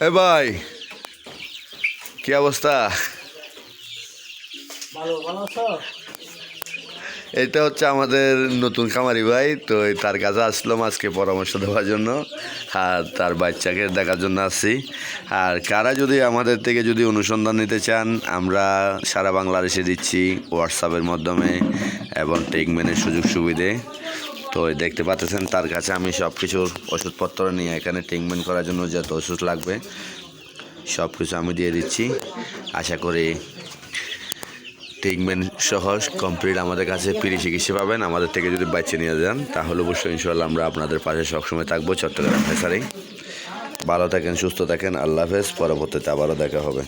এ ভাই, কি অবস্থা? এটা হচ্ছে আমাদের নতুন খামারি ভাই। তো তার কাছে আসলাম আজকে পরামর্শ দেওয়ার জন্য, আর তার বাচ্চাকে দেখার জন্য আসছি। আর কারা যদি আমাদের থেকে যদি অনুসন্ধান নিতে চান, আমরা সারা বাংলাদেশে দিচ্ছি হোয়াটসঅ্যাপের মাধ্যমে এবং টেকমেনের সুযোগ সুবিধে। তো দেখতে পাচ্ছেন তার কাছে আমি সব কিছুর ওষুধপত্র নিয়ে এখানে ট্রিটমেন্ট করার জন্য যত ওষুধ লাগবে সব কিছু আমি দিয়ে দিচ্ছি। আশা করি ট্রিটমেন্ট সহ কমপ্লিট আমাদের কাছে ফ্রি চিকিৎসা পাবেন। আমাদের থেকে যদি বাচ্চা নিয়ে যান তাহলে অবশ্যই ইনশাল্লাহ আমরা আপনাদের পাশে সবসময় থাকবো। চট্টগ্রাম ফেসারি, ভালো থাকেন, সুস্থ থাকেন, আল্লাহ হাফেজ। পরবর্তীতে আবারও দেখা হবে।